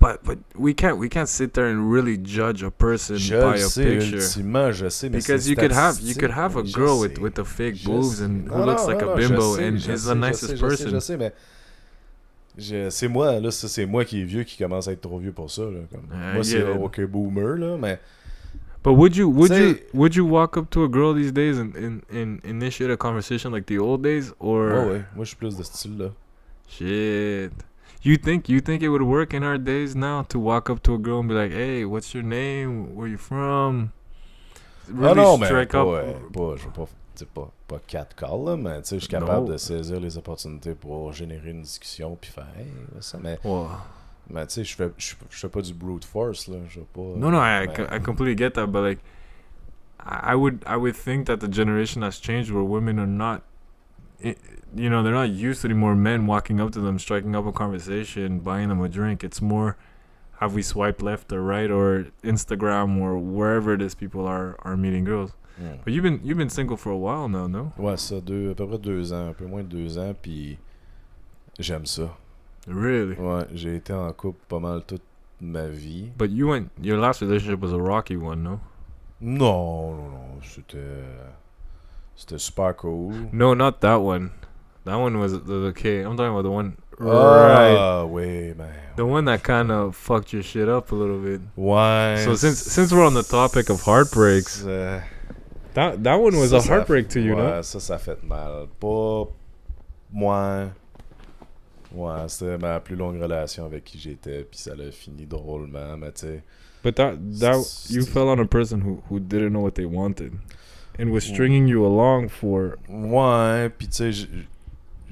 But we can't sit there and really judge a person by a picture. Ultimement, je sais, mais because you could have a girl with the fake boobs and who looks like a bimbo and is the nicest person. Je sais, mais c'est moi là, c'est moi qui est vieux qui commence à être trop vieux pour ça là. Comme, moi c'est OK boomer là, mais. But would you walk up to a girl these days and initiate a conversation like the old days or? Ouais, moi je suis plus de ce style là. Shit. You think it would work in our days now to walk up to a girl and be like, "Hey, what's your name? Where you from?" Really non, strike up. Je veux pas catcall là, mais tu sais, je suis capable de saisir les opportunités pour générer une discussion puis faire hey, ça, mais. Wow. Mais tu sais, je fais pas du brute force là, je veux pas. No, I completely get that, but like, I would think that the generation has changed where women are not. You know, they're not used to anymore men walking up to them, striking up a conversation, buying them a drink. It's more, have we swiped left or right or Instagram or wherever it is people are meeting girls. Mm. But you've been single for a while now, no? Ouais, ça, à peu près 2 ans, un peu moins de 2 ans, puis j'aime ça. Really? Ouais, j'ai été en couple pas mal toute ma vie. But your last relationship was a rocky one, no? Non, c'était super cool. No, not that one. That one was okay. I'm talking about the one right. Wait, man. The one that kind of fucked your shit up a little bit. Why? So since we're on the topic of heartbreaks, that one was a heartbreak to you, no? Ça fait mal. Pas moi. Ouais, c'était ma plus longue relation avec qui j'étais, puis ça l'a fini drôlement, mais tu sais. But that you fell on a person who didn't know what they wanted, and was stringing you along for. Ouais, puis tu sais,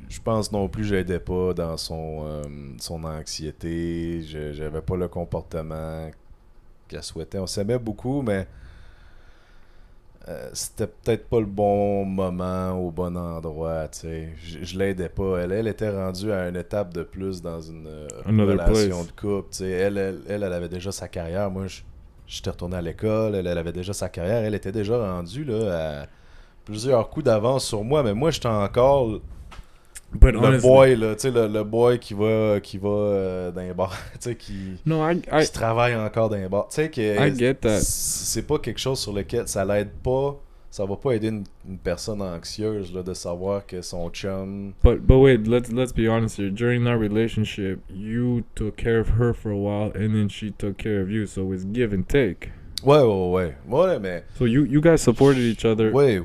je pense non plus j'aidais pas dans son anxiété, j'avais pas le comportement qu'elle souhaitait. On s'aimait beaucoup, mais c'était peut-être pas le bon moment au bon endroit, tu sais. Je l'aidais pas. Elle était rendue à une étape de plus dans une relation de couple, tu sais. Elle avait déjà sa carrière. Moi, j'étais retourné à l'école. Elle avait déjà sa carrière. Elle était déjà rendue là, à plusieurs coups d'avance sur moi, mais moi, j'étais encore le boy, là, tu sais, le boy qui va dans les bars, tu sais, qui travaille encore dans les bars. Tu sais, que c'est pas quelque chose sur lequel ça l'aide pas, ça va pas aider une personne anxieuse là, de savoir que son chum. But wait, let's be honest here. During that relationship, you took care of her for a while, and then she took care of you, so it's give and take. Ouais, mais. So you guys supported each other. Oui.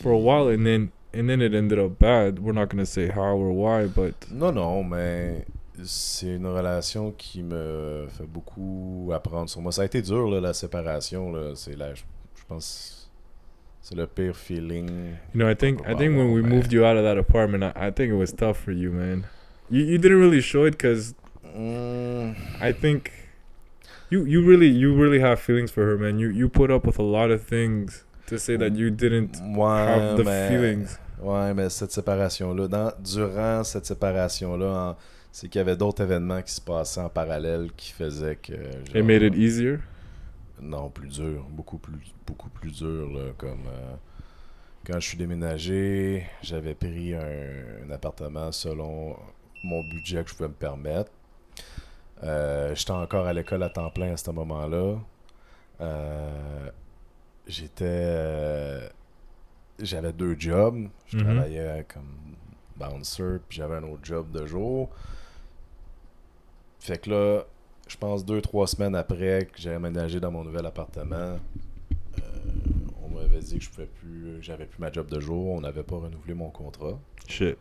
For a while, and then it ended up bad. We're not gonna say how or why, but. Non, mais c'est une relation qui me fait beaucoup apprendre sur moi. Ça a été dur là, la séparation là. Je pense. C'est le pire feeling. You know, I think when we moved you out of that apartment, I think it was tough for you, man. You didn't really show it because I think you really have feelings for her, man. You put up with a lot of things to say that you didn't have the feelings. Ouais, mais cette séparation-là, durant cette séparation-là, c'est qu'il y avait d'autres événements qui se passaient en parallèle qui faisaient que... Genre, it made it easier? Non, plus dur. Beaucoup plus dur. Là, comme quand je suis déménagé, j'avais pris un appartement selon mon budget que je pouvais me permettre. J'étais encore à l'école à temps plein à ce moment-là. J'avais 2 jobs. Je travaillais comme bouncer, puis j'avais un autre job de jour. Fait que là, je pense 2-3 semaines après que j'ai aménagé dans mon nouvel appartement, on m'avait dit que j'avais plus ma job de jour, on n'avait pas renouvelé mon contrat. Shit.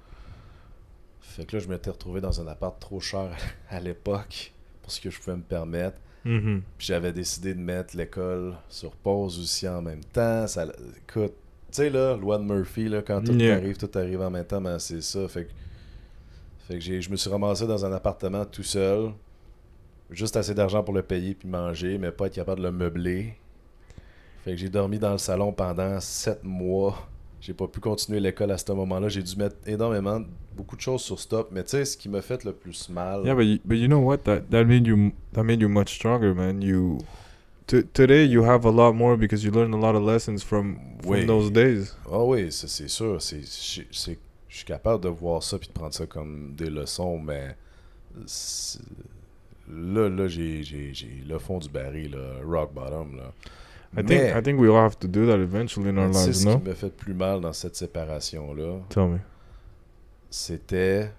Fait que là, je m'étais retrouvé dans un appart trop cher à l'époque pour ce que je pouvais me permettre. Mm-hmm. Puis j'avais décidé de mettre l'école sur pause aussi en même temps. Écoute, tu sais là, loi de Murphy, là, quand tout arrive en même temps, ben c'est ça. Fait que je me suis ramassé dans un appartement tout seul. Juste assez d'argent pour le payer puis manger, mais pas être capable de le meubler. Fait que j'ai dormi dans le salon pendant 7 mois. J'ai pas pu continuer l'école à ce moment-là. J'ai dû mettre beaucoup de choses sur stop. Mais tu sais, ce qui m'a fait le plus mal... Yeah, but you know what? That made you much stronger, man. Today, you have a lot more because you learned a lot of lessons from those days. Ah oui, ça c'est sûr. Je suis capable de voir ça puis de prendre ça comme des leçons, mais... là, j'ai le fond du baril, là, rock bottom, là. I think we all have to do that eventually in our Tu sais, lives, ce no? qui m'a fait le plus mal dans cette séparation-là, Tell me. c'était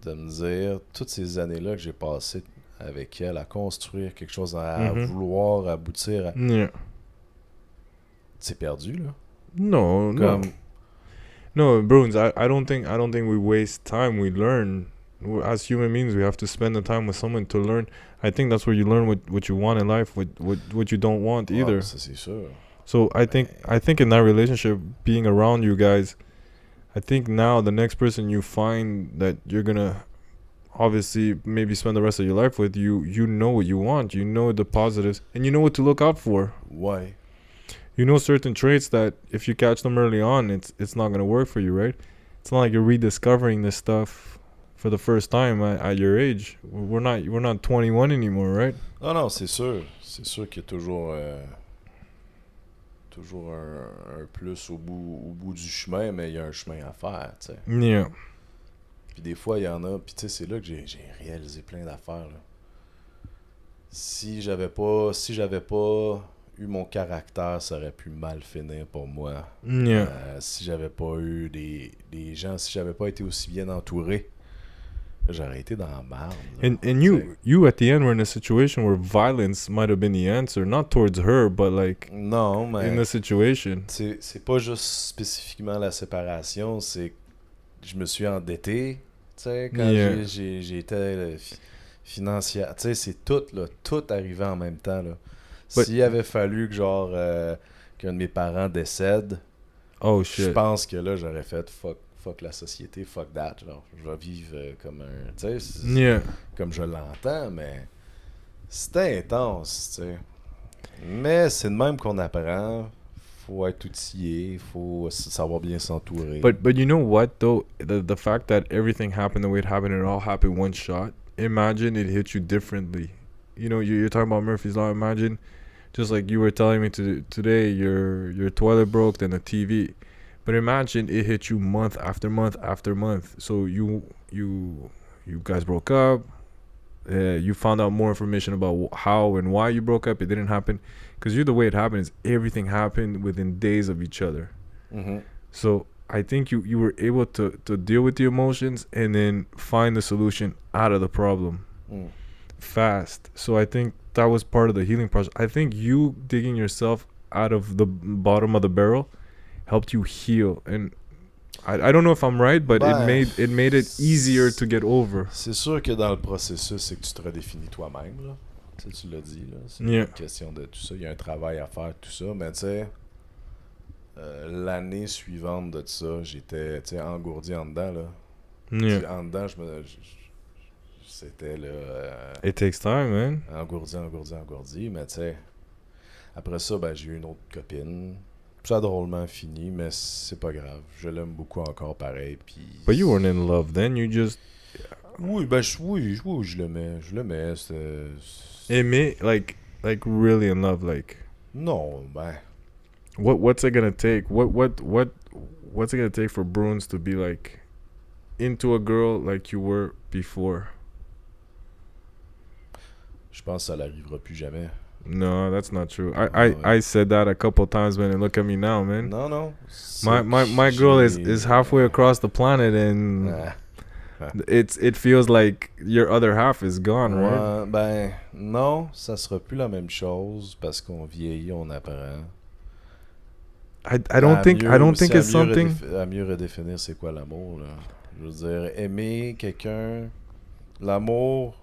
de me dire, toutes ces années-là que j'ai passées avec elle, à construire quelque chose, à vouloir aboutir à... Yeah. C'est perdu, là. No, Comme... No, Bruins, I don't think we waste time. We learn. As human beings, we have to spend the time with someone to learn. I think that's where you learn what you want in life, what you don't want either. Ça, c'est sûr. So I think in that relationship, being around you guys, I think now the next person you find that you're gonna obviously maybe spend the rest of your life with, you know what you want, you know the positives, and you know what to look out for. Ouais. You know certain traits that if you catch them early on, it's not gonna work for you, right? It's not like you're rediscovering this stuff for the first time at your age. We're not 21 anymore, right? Non, c'est sûr. C'est sûr qu'il y a toujours un plus au bout du chemin, mais il y a un chemin à faire, tu sais. Yeah. Puis des fois, il y en a, puis tu sais, c'est là que j'ai réalisé plein d'affaires, là. Si j'avais pas eu mon caractère, ça aurait pu mal finir pour moi. Yeah. Si j'avais pas eu des gens, si j'avais pas été aussi bien entouré, j'aurais été dans la merde. And you at the end were in a situation where violence might have been the answer, not towards her, but like non, mais in the situation. C'est pas juste spécifiquement la séparation, c'est que je me suis endetté, tu sais, quand j'étais financière, tu sais, c'est tout arrivé en même temps, là. S'il avait fallu que genre qu'un de mes parents décède, je pense que là j'aurais fait fuck la société, fuck that, genre je vais vivre comme un, tu sais, comme je l'entends, mais c'était intense, tu sais. Mais c'est de même qu'on apprend. Faut être outillé, faut savoir bien s'entourer. But you know what though, the fact that everything happened the way it happened, it all happened one shot. Imagine it hit you differently. You know, you're talking about Murphy's Law. Imagine, just like you were telling me today, your toilet broke, then the TV. But imagine it hit you month after month after month. So you guys broke up. You found out more information about how and why you broke up. It didn't happen because the way it happened is everything happened within days of each other. Mm-hmm. So I think you were able to deal with the emotions and then find the solution out of the problem fast. So I think that was part of the healing process. I think you digging yourself out of the bottom of the barrel helped you heal. And I don't know if I'm right, but it made it easier to get over. C'est sûr que dans le processus, c'est que tu te redéfinis toi-même, là. Tu l'as dit, là. C'est une question de tout ça. Il y a un travail à faire, tout ça. Mais tu sais, l'année suivante de ça, j'étais engourdi en dedans, là. En dedans, c'était là. It takes time, man. Engourdi. Mais tu sais, après ça, j'ai eu une autre copine. Ça a drôlement fini, mais c'est pas grave. Je l'aime beaucoup encore pareil. Puis... But you weren't in love then, you just... Oui, je l'aimais. Aimer, like really in love, like... Non, What's it gonna take? What's it gonna take for Bruins to be like into a girl like you were before? Je pense que ça n'arrivera plus jamais. No, that's not true. I said that a couple times, man, and look at me now, man. No. My girl is halfway across the planet, and it feels like your other half is gone, right? Non, ça sera plus la même chose parce qu'on vieillit, on apprend. I don't think it's something. À mieux redéfinir c'est quoi l'amour, là. Je veux dire, aimer quelqu'un, l'amour.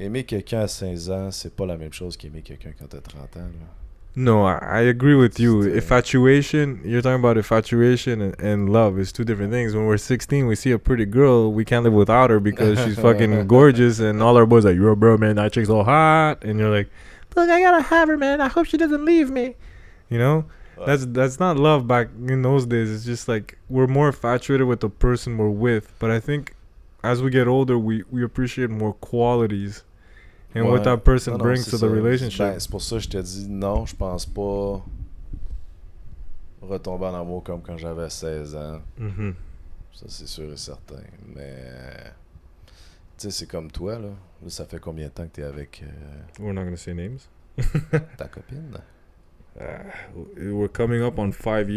Aimer quelqu'un à 16 ans, c'est pas la même chose qu'aimer quelqu'un quand t'as 30 ans, là. No, I agree with you. Infatuation, you're talking about infatuation and love is two different things. When we're 16, we see a pretty girl, we can't live without her because she's fucking gorgeous, and all our boys are like, yo, bro, man, that chick's so hot, and you're like, look, I gotta have her, man. I hope she doesn't leave me. You know, that's not love back in those days. It's just like we're more infatuated with the person we're with. But I think as we get older, we appreciate more qualities. And what that person brings to the relationship. C'est pour ça que je te dis non, je pense pas retomber en amour comme quand j'avais 16 ans. Mm-hmm. Ça, c'est sûr et certain. Mais sais, c'est comme toi, là. Là, ça fait combien de temps que t'es avec We're not gonna say names. ta copine? We're coming up on 5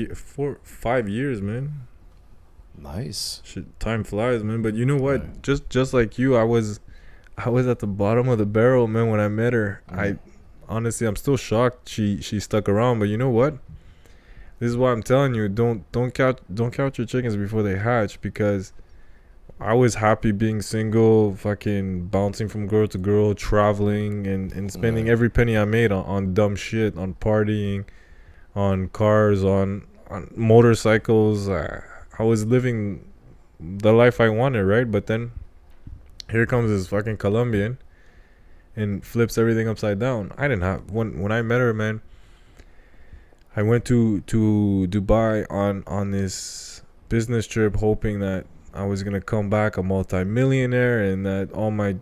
years, man. Nice. Shit, time flies, man. But you know what? Ouais. Just like you, I was at the bottom of the barrel, man. When I met her, Mm. honestly, I'm still shocked she stuck around. But you know what? This is why I'm telling you, don't count your chickens before they hatch, because I was happy being single, fucking bouncing from girl to girl, traveling and spending every penny I made on dumb shit, on partying, on cars, on motorcycles. I was living the life I wanted, right? But then here comes this fucking Colombian and flips everything upside down. I didn't have when I met her, man. I went to Dubai on this business trip, hoping that I was gonna come back a multi-millionaire and that all my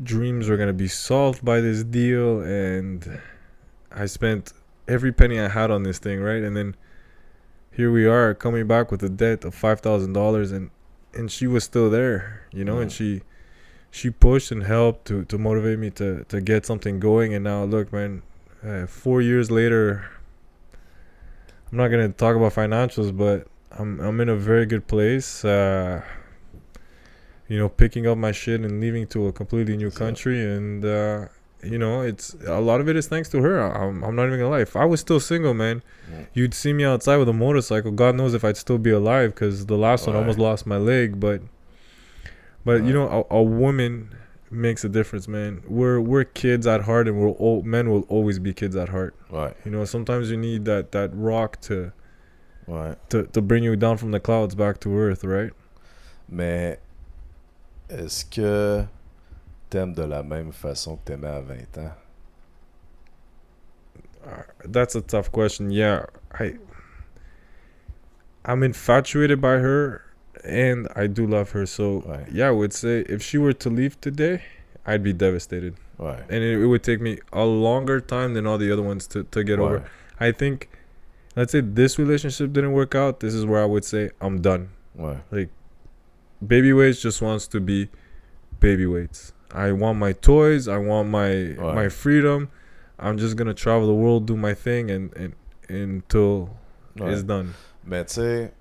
dreams were gonna be solved by this deal. And I spent every penny I had on this thing, right? And then here we are coming back with a debt of $5,000, and she was still there, you know, and she pushed and helped to motivate me to get something going. And now look, man, 4 years later, I'm not gonna talk about financials, but I'm in a very good place. You know, picking up my shit and leaving to a completely new country, and you know, it's a lot of it is thanks to her. I'm not even gonna lie. If I was still single, man, you'd see me outside with a motorcycle. God knows if I'd still be alive, because the last one almost lost my leg. But you know, a woman makes a difference, man. We're kids at heart, and men will always be kids at heart. Ouais. You know, sometimes you need that rock to Ouais. to bring you down from the clouds back to earth, right? Mais est-ce que t'aimes de la même façon que t'aimais à 20 ans? That's a tough question. Yeah, I'm infatuated by her, and I do love her. So yeah, I would say if she were to leave today, I'd be devastated. Ouais. And it would take me a longer time than all the other ones to get over. I think, let's say this relationship didn't work out. This is where I would say I'm done. Ouais. Like, Babyweights just wants to be Babyweights. I want my toys. I want my freedom. I'm just gonna travel the world, do my thing, and until it's done. Mais tu sais,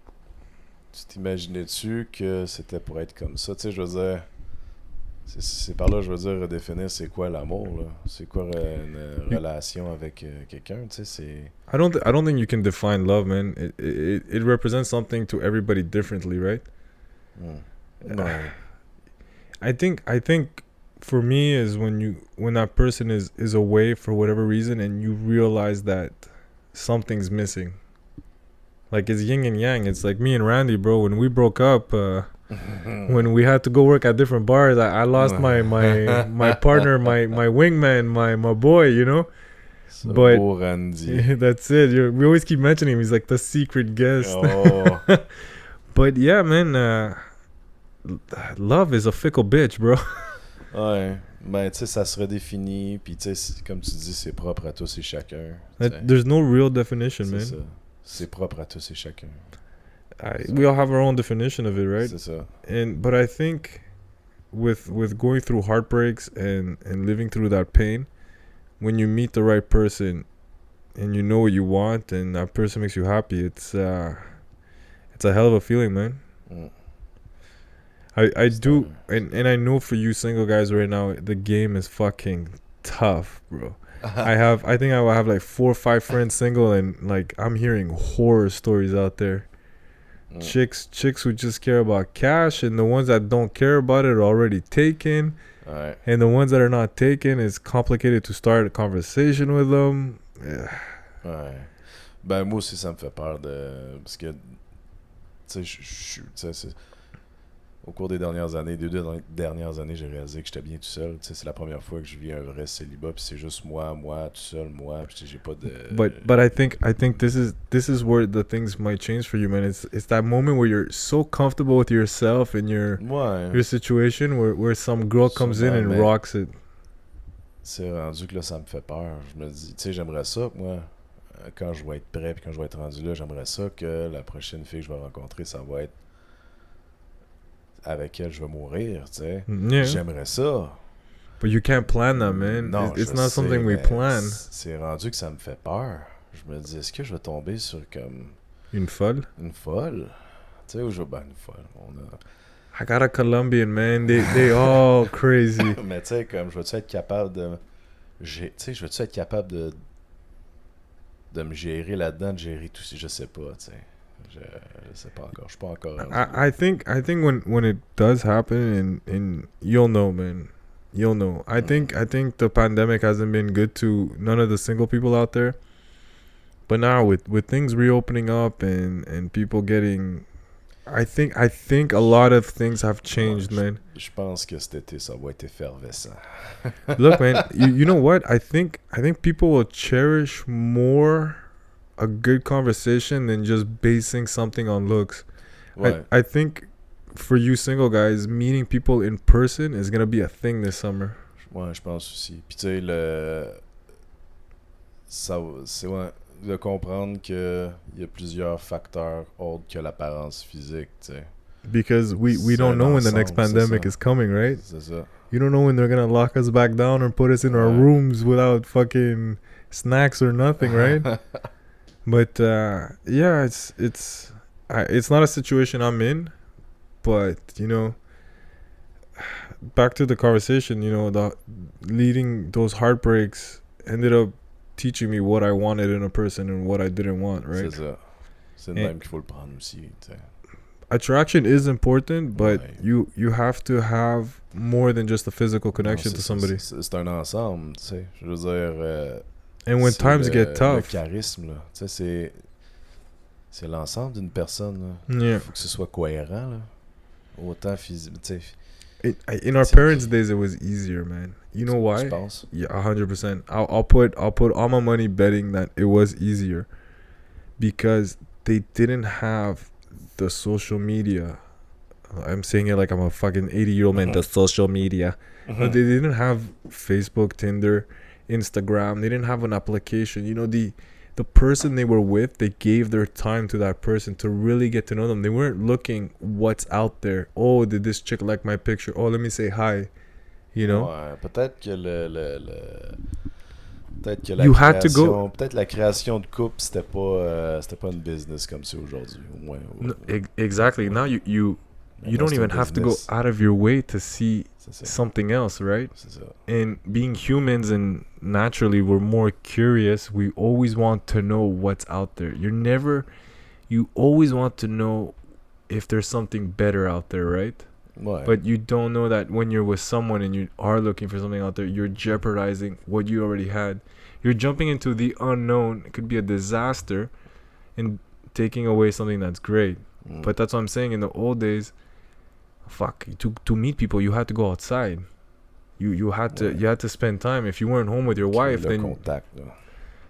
tu t'imaginais-tu que c'était pour être comme ça? Tu sais, je veux dire, c'est par là, je veux dire, redéfinir c'est quoi l'amour, là. C'est quoi une relation avec quelqu'un, tu sais, c'est... I don't think you can define love, man. It represents something to everybody differently, right? I think for me is when that person is away for whatever reason, and you realize that something's missing. Like, it's yin and yang. It's like me and Randy, bro. When we broke up, when we had to go work at different bars, I lost my partner, my wingman, my boy, you know. But Randy. That's it. We always keep mentioning him. He's like the secret guest. Oh. But yeah, man, love is a fickle bitch, bro. Ouais. Ben, tu sais, ça se redéfinit. Puis, tu sais, comme tu dis, c'est propre à tous et chacun. There's no real definition, man. C'est ça. C'est propre à tous et chacun. We all have our own definition of it, right? C'est ça. But I think with going through heartbreaks and living through that pain, when you meet the right person and you know what you want and that person makes you happy, it's a hell of a feeling, man. I do, and I know for you single guys right now, the game is fucking tough, bro. I think I will have like 4 or 5 friends single, and like I'm hearing horror stories out there. Chicks who just care about cash, and the ones that don't care about it are already taken. Ouais. And the ones that are not taken, it's complicated to start a conversation with them. Yeah. Ouais. Ben, moi aussi, ça me fait peur de... Parce que, tu sais, au cours des dernières années, des 2 dernières années, j'ai réalisé que j'étais bien tout seul. Tu sais, c'est la première fois que je vis un vrai célibat, puis c'est juste moi, tout seul, moi, puis j'ai pas de... But I think this is where the things might change for you, man. It's that moment where you're so comfortable with yourself and your situation where some girl comes in and rocks it. C'est rendu que là, ça me fait peur. Je me dis, tu sais, j'aimerais ça, moi, quand je vais être prêt, puis quand je vais être rendu là, j'aimerais ça que la prochaine fille que je vais rencontrer, ça va être avec elle je vais mourir, tu sais. Yeah. J'aimerais ça. But you can't plan that, man. Non, it's je not sais, something we mais plan. C'est rendu que ça me fait peur. Je me dis, est-ce que je vais tomber sur comme... Une folle? Une folle? Tu sais, ou je... Ben, une folle. I got a Colombian, man. They all crazy. Mais tu sais, comme, je vais-tu être capable de... Tu sais, je vais-tu être capable de me gérer là-dedans, de gérer tout ça? Je sais pas, tu sais. Je sais pas encore. Je suis pas encore... I think when it does happen, and you'll know, man. You'll know. I think the pandemic hasn't been good to none of the single people out there. But now with things reopening up and people getting, I think a lot of things have changed, man. Je pense que cet été ça va être effervescent. Look, man, you know what? I think people will cherish more a good conversation than just basing something on looks. Ouais. I think for you single guys, meeting people in person is gonna be a thing this summer. Ouais, je pense aussi. Puis tu sais, c'est de comprendre que il y a plusieurs facteurs autres que l'apparence physique, tu sais. Because we don't know when the next pandemic is coming, right? C'est ça. You don't know when they're gonna lock us back down or put us in our rooms without fucking snacks or nothing, right? But yeah, it's not a situation I'm in, but you know, back to the conversation, you know, the leading those heartbreaks ended up teaching me what I wanted in a person and what I didn't want, right? C'est ça. C'est le même qu'il faut le prendre aussi, tu sais. Attraction is important, but Ouais. you have to have more than just a physical connection to somebody. C'est un ensemble, tu sais. Je veux dire... And when times get tough... Le charisme, là. Tu sais, c'est l'ensemble d'une personne, là. Yeah. Il faut que ce soit cohérent, là. Autant physique, tu sais. In our parents' days, it was easier, man. You know why? Tu penses? Yeah, 100%. I'll put all my money betting that it was easier because they didn't have the social media. I'm saying it like I'm a fucking 80-year-old man. The social media. But they didn't have Facebook, Tinder, Instagram. They didn't have an application. You know, the person they were with, they gave their time to that person to really get to know them. They weren't looking what's out there. Oh, did this chick like my picture? Oh, let me say hi. You know? Ouais, peut-être que peut-être que You had to go. Peut-être la création de couple, c'était pas une business comme ça aujourd'hui. Ouais. No, exactly. Now you don't even have to go out of your way to see something else, right? C'est ça. And being humans and naturally we're more curious. We always want to know what's out there. You always want to know if there's something better out there, right? Ouais. But you don't know that when you're with someone and you are looking for something out there, you're jeopardizing what you already had. You're jumping into the unknown. It could be a disaster and taking away something that's great. But that's what I'm saying. In the old days, to meet people, you had to go outside. You had to spend time. If you weren't home with your wife, then contact,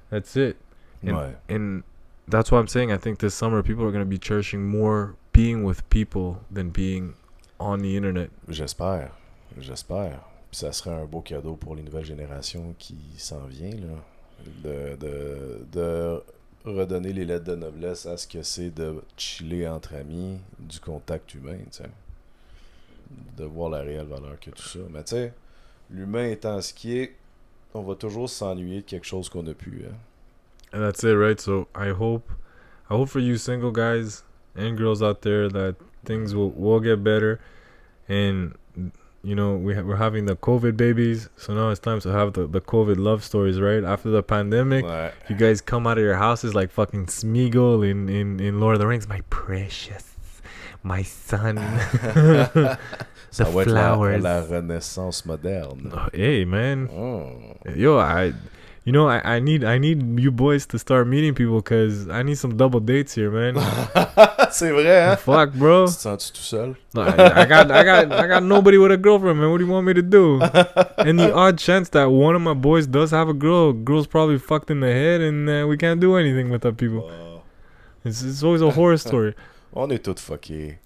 that's it. Ouais. And that's why I'm saying I think this summer people are going to be cherishing more being with people than being on the internet. J'espère. Puis ça serait un beau cadeau pour les nouvelles générations qui s'en vient, là. De redonner les lettres de noblesse à ce que c'est de chiller entre amis, du contact humain, tu sais. De voir la réelle valeur que tout ça. Mais tu sais, l'humain étant ce qui est, on va toujours s'ennuyer de quelque chose qu'on a pu. Hein. And that's it, right? So I hope for you single guys and girls out there that things will get better. And you know, we're having the COVID babies, so now it's time to have the COVID love stories, right? After the pandemic, Ouais. you guys come out of your houses like fucking Smeagol in Lord of the Rings. My precious, my son. Ça The va flowers. être la renaissance moderne. Oh, hey, man. Oh. Yo, I need you boys to start meeting people because I need some double dates here, man. C'est vrai, hein? Fuck, bro. Tu te sens-tu tout seul? I got nobody with a girlfriend, man. What do you want me to do? And the odd chance that one of my boys does have a girl's probably fucked in the head, and we can't do anything with that people. It's always a horror story. On est tous fuckés.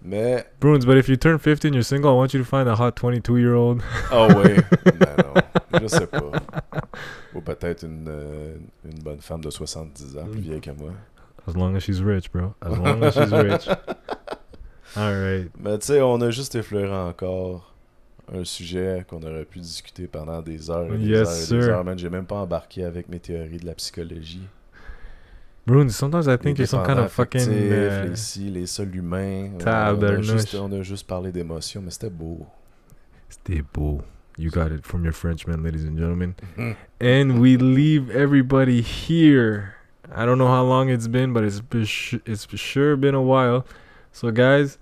Mais... Bruins, but if you turn 50 and you're single, I want you to find a hot 22-year-old. Oh oui. Ben non. Je sais pas. Ou peut-être une bonne femme de 70 ans, plus vieille que moi. As long as she's rich, bro. As long as she's rich. Alright. Mais tu sais, on a juste effleuré encore un sujet qu'on aurait pu discuter pendant des heures et des Yes, heures et sir. des heures. Man, j'ai même pas embarqué avec mes théories de la psychologie. Bruno, sometimes I Les think you're some kind dépendants of fucking... affectifs, les ci, les ça, l'humain. Tabarnouche. On a juste parlé d'émotions, mais c'était beau. C'était beau. You got it from your Frenchman, ladies and gentlemen. And we leave everybody here. I don't know how long it's been, but it's for sure been a while. So guys,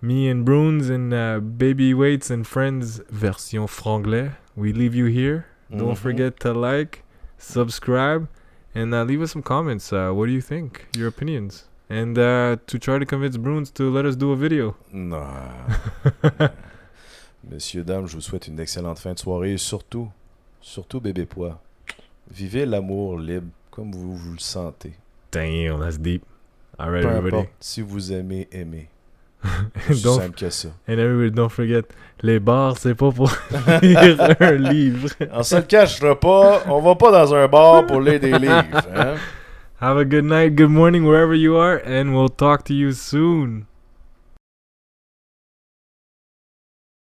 me and Bruns and Babyweights and Friends version Franglais, we leave you here. Don't forget to like, subscribe, and leave us some comments. What do you think? Your opinions. And to try to convince Bruns to let us do a video. Non. Messieurs, dames, je vous souhaite une excellente fin de soirée et surtout, bébé pois, vivez l'amour libre comme vous le sentez. Damn, that's deep. All right, Peu everybody. importe, si vous aimez, aimez. C'est simple que ça. And everybody, don't forget, les bars, c'est pas pour lire un livre. On se le cachera pas, on va pas dans un bar pour lire des livres. Hein? Have a good night, good morning, wherever you are, and we'll talk to you soon.